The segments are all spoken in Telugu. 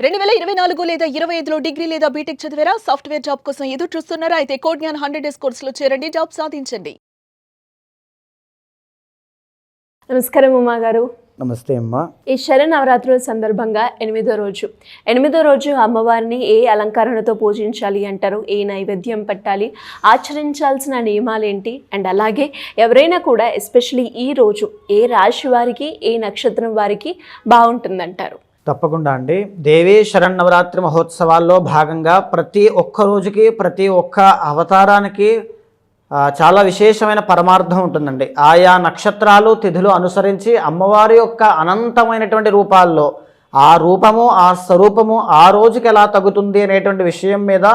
2024 లేదా 25లో డిగ్రీ లేదా బీటెక్ చదివారా? సాఫ్ట్‌వేర్ జాబ్ కోసం ఎదురు చూస్తున్నారా? అయితే కోడ్ జ్ఞాన్ 100 డేస్ కోర్సులో చేరండి, జాబ్ సాధించండి. నమస్కారం ఉమా గారు. నమస్తే అమ్మా. ఈ శరన్నవరాత్రుల సందర్భంగా ఎనిమిదో రోజు అమ్మవారిని ఏ అలంకరణతో పూజించాలి అంటారు? ఏ నైవేద్యం పెట్టాలి? ఆచరించాల్సిన నియమాలేంటి? అండ్ అలాగే ఎవరైనా కూడా ఎస్పెషలీ ఈ రోజు ఏ రాశి వారికి, ఏ నక్షత్రం వారికి బాగుంటుందంటారు? తప్పకుండా అండి. దేవీ శరన్నవరాత్రి మహోత్సవాల్లో భాగంగా ప్రతి ఒక్క రోజుకి, ప్రతి ఒక్క అవతారానికి చాలా విశేషమైన పరమార్థం ఉంటుందండి. ఆయా నక్షత్రాలు, తిథులు అనుసరించి అమ్మవారి యొక్క అనంతమైనటువంటి రూపాల్లో ఆ రూపము, ఆ స్వరూపము ఆ రోజుకి ఎలా తగ్గుతుంది అనేటువంటి విషయం మీద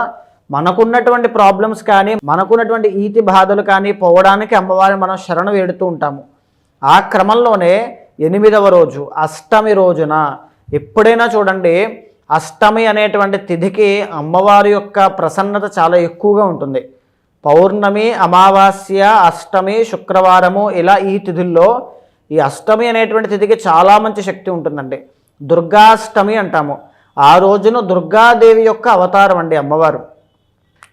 మనకున్నటువంటి ప్రాబ్లమ్స్ కానీ, మనకున్నటువంటి ఈతి బాధలు కానీ పోవడానికి అమ్మవారిని మనం శరణు వేడుతూ ఉంటాము. ఆ క్రమంలోనే 8వ రోజు అష్టమి రోజున ఎప్పుడైనా చూడండి, అష్టమి అనేటువంటి తిథికి అమ్మవారి యొక్క ప్రసన్నత చాలా ఎక్కువగా ఉంటుంది. పౌర్ణమి, అమావాస్య, అష్టమి, శుక్రవారము ఇలా ఈ తిథుల్లో ఈ అష్టమి అనేటువంటి తిథికి చాలా మంచి శక్తి ఉంటుందండి. దుర్గాష్టమి అంటాము. ఆ రోజున దుర్గాదేవి యొక్క అవతారం అండి అమ్మవారు.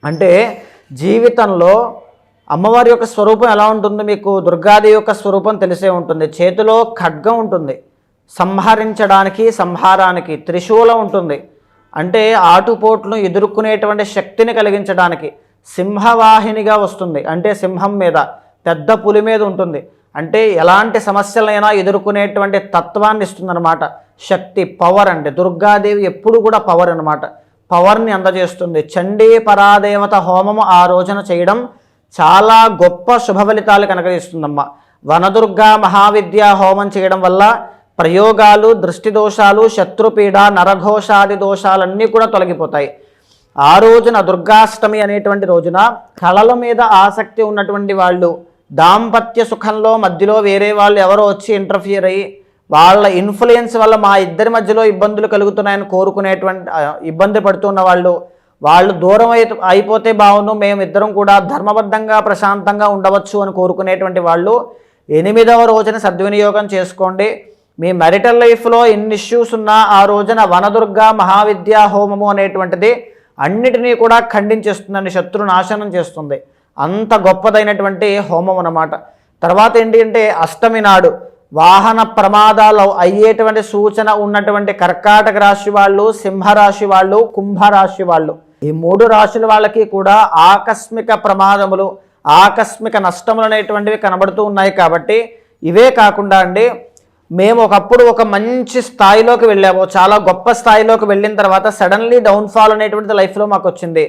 అంటే జీవితంలో అమ్మవారి యొక్క స్వరూపం ఎలా ఉంటుంది? మీకు దుర్గాదేవి యొక్క స్వరూపం తెలిసే ఉంటుంది. చేతిలో ఖడ్గం ఉంటుంది, సంహరించడానికి, సంహారానికి త్రిశూలం ఉంటుంది, అంటే ఆటుపోట్లను ఎదుర్కొనేటువంటి శక్తిని కలిగించడానికి. సింహవాహినిగా వస్తుంది, అంటే సింహం మీద, పెద్ద పులి మీద ఉంటుంది, అంటే ఎలాంటి సమస్యలైనా ఎదుర్కొనేటువంటి తత్వాన్ని ఇస్తుందన్నమాట. శక్తి, పవర్ అండి. దుర్గాదేవి ఎప్పుడు కూడా పవర్ అన్నమాట, పవర్ని అందజేస్తుంది. చండీ పరాదేవత హోమము ఆ రోజున చేయడం చాలా గొప్ప శుభ ఫలితాలు కనుగరిస్తుందమ్మ. వనదుర్గా మహావిద్యా హోమం చేయడం వల్ల ప్రయోగాలు, దృష్టి దోషాలు, శత్రుపీడ, నరఘోషాది దోషాలన్నీ కూడా తొలగిపోతాయి. ఆ రోజున దుర్గాష్టమి అనేటువంటి రోజున కళల మీద ఆసక్తి ఉన్నటువంటి వాళ్ళు, దాంపత్య సుఖంలో మధ్యలో వేరే వాళ్ళు ఎవరో వచ్చి ఇంటర్ఫియర్ అయ్యి వాళ్ళ ఇన్ఫ్లుయెన్స్ వల్ల మా ఇద్దరి మధ్యలో ఇబ్బందులు కలుగుతున్నాయని కోరుకునేటువంటి ఇబ్బంది పడుతున్న వాళ్ళు దూరం అయిపోతే బాగును, మేమిద్దరం కూడా ధర్మబద్ధంగా ప్రశాంతంగా ఉండవచ్చు అని కోరుకునేటువంటి వాళ్ళు 8వ రోజున సద్వినియోగం చేసుకోండి. మీ మ్యారిటల్ లైఫ్లో ఎన్ని ఇష్యూస్ ఉన్నా ఆ రోజున వనదుర్గా మహావిద్యా హోమము అనేటువంటిది అన్నిటినీ కూడా ఖండించేస్తుందండి, శత్రునాశనం చేస్తుంది. అంత గొప్పదైనటువంటి హోమం అన్నమాట. తర్వాత ఏంటి అంటే అష్టమి నాడు వాహన ప్రమాదాలు అయ్యేటువంటి సూచన ఉన్నటువంటి కర్కాటక రాశి వాళ్ళు, సింహరాశి వాళ్ళు, కుంభరాశి వాళ్ళు, ఈ 3 రాశుల వాళ్ళకి కూడా ఆకస్మిక ప్రమాదములు, ఆకస్మిక నష్టములు అనేటువంటివి కనబడుతూ ఉన్నాయి. కాబట్టి ఇవే కాకుండా అండి, మేము ఒకప్పుడు ఒక మంచి స్థాయిలోకి వెళ్ళాము, చాలా గొప్ప స్థాయిలోకి వెళ్ళిన తర్వాత సడన్లీ డౌన్ఫాల్ అనేటువంటిది లైఫ్లో మాకు వచ్చింది.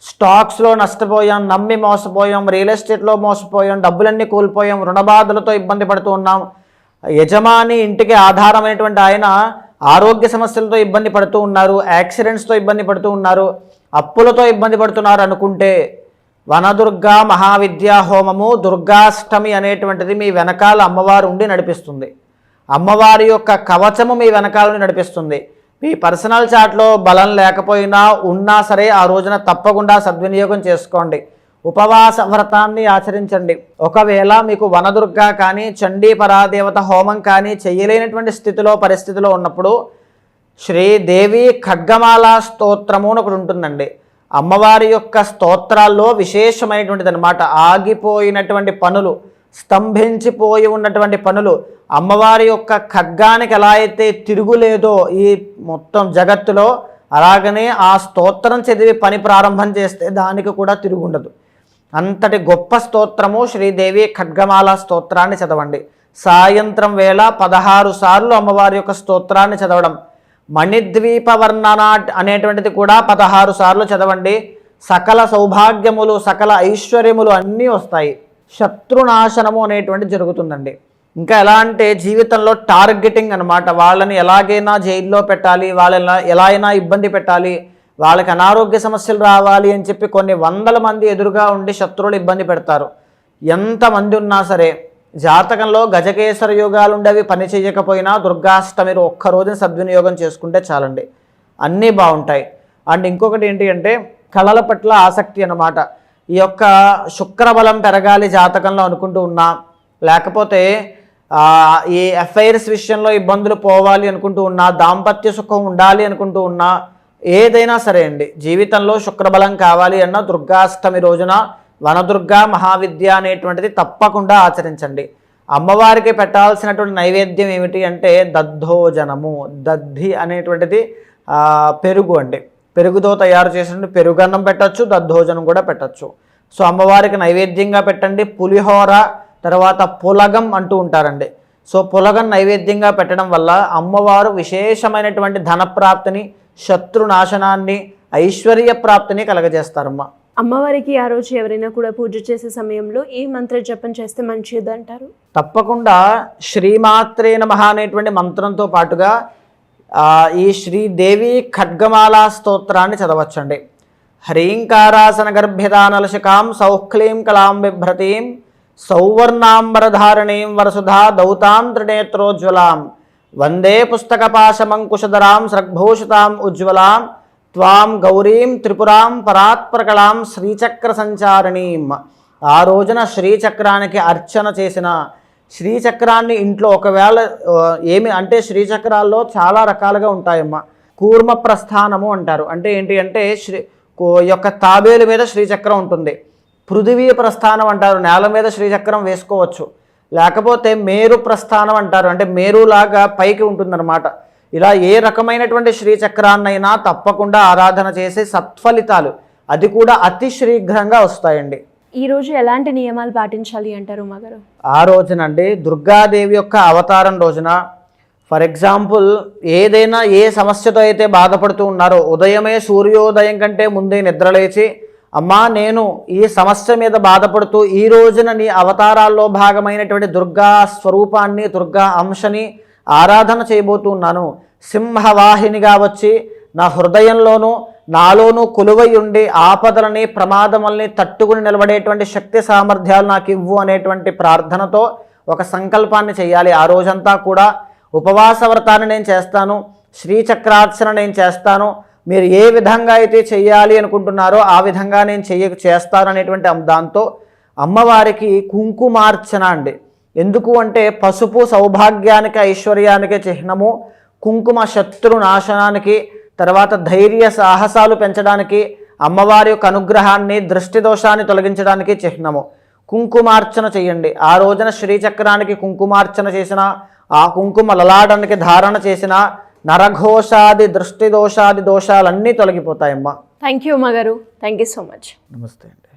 స్టాక్స్లో నష్టపోయాం, నమ్మి మోసపోయాం, రియల్ ఎస్టేట్లో మోసపోయాం, డబ్బులన్నీ కోల్పోయాం, రుణబాధలతో ఇబ్బంది పడుతూ ఉన్నాం, యజమాని ఇంటికి ఆధారమైనటువంటి ఆయన ఆరోగ్య సమస్యలతో ఇబ్బంది పడుతూ ఉన్నారు, యాక్సిడెంట్స్తో ఇబ్బంది పడుతూ ఉన్నారు, అప్పులతో ఇబ్బంది పడుతున్నారు అనుకుంటే వనదుర్గా మహావిద్యా హోమము, దుర్గాష్టమి అనేటువంటిది మీ వెనకాల అమ్మవారు ఉండి నడిపిస్తుంది. అమ్మవారి యొక్క కవచము మీ వెనకాలని నడిపిస్తుంది. మీ పర్సనల్ చాట్లో బలం లేకపోయినా ఉన్నా సరే ఆ రోజున తప్పకుండా సద్వినియోగం చేసుకోండి. ఉపవాస వ్రతాన్ని ఆచరించండి. ఒకవేళ మీకు వనదుర్గా కానీ, చండీ పరాదేవత హోమం కానీ చేయలేనటువంటి పరిస్థితిలో ఉన్నప్పుడు శ్రీదేవి ఖడ్గమాల స్తోత్రము అని ఒకటి ఉంటుందండి. అమ్మవారి యొక్క స్తోత్రాల్లో విశేషమైనటువంటిది అనమాట. ఆగిపోయినటువంటి పనులు, స్తంభించిపోయి ఉన్నటువంటి పనులు, అమ్మవారి యొక్క ఖడ్గానికి ఎలా అయితే తిరుగులేదో ఈ మొత్తం జగత్తులో, అలాగనే ఆ స్తోత్రం చదివి పని ప్రారంభం చేస్తే దానికి కూడా తిరుగుండదు. అంతటి గొప్ప స్తోత్రము శ్రీదేవి ఖడ్గమాల స్తోత్రాన్ని చదవండి. సాయంత్రం వేళ 16 సార్లు అమ్మవారి యొక్క స్తోత్రాన్ని చదవడం. మణిద్వీప వర్ణన అనేటువంటిది కూడా 16 సార్లు చదవండి. సకల సౌభాగ్యములు, సకల ఐశ్వర్యములు అన్నీ వస్తాయి. శత్రునాశనము అనేటువంటిది జరుగుతుందండి. ఇంకా ఎలా అంటే జీవితంలో టార్గెటింగ్ అనమాట. వాళ్ళని ఎలాగైనా జైల్లో పెట్టాలి, వాళ్ళని ఎలా అయినా ఇబ్బంది పెట్టాలి, వాళ్ళకి అనారోగ్య సమస్యలు రావాలి అని చెప్పి కొన్ని వందల మంది ఎదురుగా ఉండి శత్రువులు ఇబ్బంది పెడతారు. ఎంతమంది ఉన్నా సరే జాతకంలో గజకేసర యోగాలు ఉండేవి పని చేయకపోయినా దుర్గాష్టమి ఒక్కరోజున సద్వినియోగం చేసుకుంటే చాలండి, అన్నీ బాగుంటాయి. అండ్ ఇంకొకటి ఏంటి అంటే కళల పట్ల ఆసక్తి అన్నమాట. ఈ యొక్క శుక్రబలం పెరగాలి జాతకంలో అనుకుంటూ ఉన్నా, లేకపోతే ఈ అఫైర్స్ విషయంలో ఇబ్బందులు పోవాలి అనుకుంటూ ఉన్నా, దాంపత్య సుఖం ఉండాలి అనుకుంటూ ఉన్నా, ఏదైనా సరే అండి, జీవితంలో శుక్రబలం కావాలి అన్న దుర్గాష్టమి రోజున వనదుర్గా మహావిద్య అనేటువంటిది తప్పకుండా ఆచరించండి. అమ్మవారికి పెట్టాల్సినటువంటి నైవేద్యం ఏమిటి అంటే దద్దోజనము. దద్ధి అనేటువంటిది పెరుగు అండి. పెరుగుతో తయారు చేసిన పెరుగన్నం పెట్టచ్చు, దద్దోజనం కూడా పెట్టచ్చు. సో అమ్మవారికి నైవేద్యంగా పెట్టండి. పులిహోర, తర్వాత పులగం అంటూ ఉంటారండి. సో పులగం నైవేద్యంగా పెట్టడం వల్ల అమ్మవారు విశేషమైనటువంటి ధనప్రాప్తిని, శత్రునాశనాన్ని, ఐశ్వర్య ప్రాప్తిని కలగజేస్తారమ్మ. అమ్మవారికి ఆ రోజు ఎవరైనా కూడా పూజ చేసే సమయంలో ఏ మంత్ర జపం చేస్తే మంచిది అంటారు? తప్పకుండా శ్రీమాత్రే నమః అనేటువంటి మంత్రంతో పాటుగా ఈ శ్రీదేవి ఖడ్గమాలా స్తోత్రాన్ని చదవచ్చండి. హ్రీంకారాసన గర్భిదానలశకాం సౌఖ్లీం కళాం బిభ్రతీం సౌవర్ణాంబరధారణీం వరసుధా దౌతాం త్రినేత్రోజ్వలాం వందే పుస్తకపాశమంకుశధరాం సృగ్భూషితాం ఉజ్వలాం త్వాం గౌరీం త్రిపురాం పరాత్పరకళాం శ్రీచక్ర సంచారిణీం. ఆ రోజున శ్రీచక్రానికి అర్చన చేసిన, శ్రీచక్రాన్ని ఇంట్లో ఒకవేళ అంటే శ్రీచక్రాల్లో చాలా రకాలుగా ఉంటాయమ్మ. కూర్మ ప్రస్థానము అంటారు. అంటే ఏంటి అంటే యొక్క తాబేలు మీద శ్రీచక్రం ఉంటుంది. పృథివీ ప్రస్థానం అంటారు, నేల మీద శ్రీచక్రం వేసుకోవచ్చు. లేకపోతే మేరు ప్రస్థానం అంటారు, అంటే మేరులాగా పైకి ఉంటుందన్నమాట. ఇలా ఏ రకమైనటువంటి శ్రీచక్రాన్నైనా తప్పకుండా ఆరాధన చేసి సత్ఫలితాలు అది కూడా అతి శీఘ్రంగా వస్తాయండి. ఈ రోజు ఎలాంటి నియమాలు పాటించాలి అంటారు ఉమాగారు? ఆ రోజునండి దుర్గాదేవి యొక్క అవతారం రోజున, ఫర్ ఎగ్జాంపుల్ ఏదైనా ఏ సమస్యతో అయితే బాధపడుతూ ఉన్నారో ఉదయమే సూర్యోదయం కంటే ముందే నిద్రలేచి, అమ్మా నేను ఈ సమస్య మీద బాధపడుతూ ఈ రోజున నీ అవతారాల్లో భాగమైనటువంటి దుర్గా స్వరూపాన్ని, దుర్గా అంశని ఆరాధన చేయబోతున్నాను. సింహవాహినిగా వచ్చి నా హృదయంలోనూ నాలోనూ కొలువై ఉండి ఆపదలని, ప్రమాదముల్ని తట్టుకుని నిలబడేటువంటి శక్తి సామర్థ్యాలు నాకు ఇవ్వు అనేటువంటి ప్రార్థనతో ఒక సంకల్పాన్ని చేయాలి. ఆ రోజంతా కూడా ఉపవాస వ్రతాన్ని నేను చేస్తాను, శ్రీచక్రార్చన నేను చేస్తాను, మీరు ఏ విధంగా అయితే చేయాలి అనుకుంటున్నారో ఆ విధంగా నేను చేస్తాను అనేటువంటి దాంతో అమ్మవారికి కుంకుమార్చన అండి. ఎందుకు అంటే పసుపు సౌభాగ్యానికి, ఐశ్వర్యానికి చిహ్నము. కుంకుమ శత్రు నాశనానికి, తర్వాత ధైర్య సాహసాలు పెంచడానికి, అమ్మవారి యొక్క అనుగ్రహాన్ని, దృష్టి దోషాన్ని తొలగించడానికి చిహ్నము. కుంకుమార్చన చేయండి. ఆ రోజున శ్రీచక్రానికి కుంకుమార్చన చేసిన, ఆ కుంకుమ లలాడానికి ధారణ చేసిన నరఘోషాది, దృష్టి దోషాది దోషాలన్నీ తొలగిపోతాయమ్మా. థ్యాంక్ యూ ఉమాగారు. Thank you so much. నమస్తే అండి.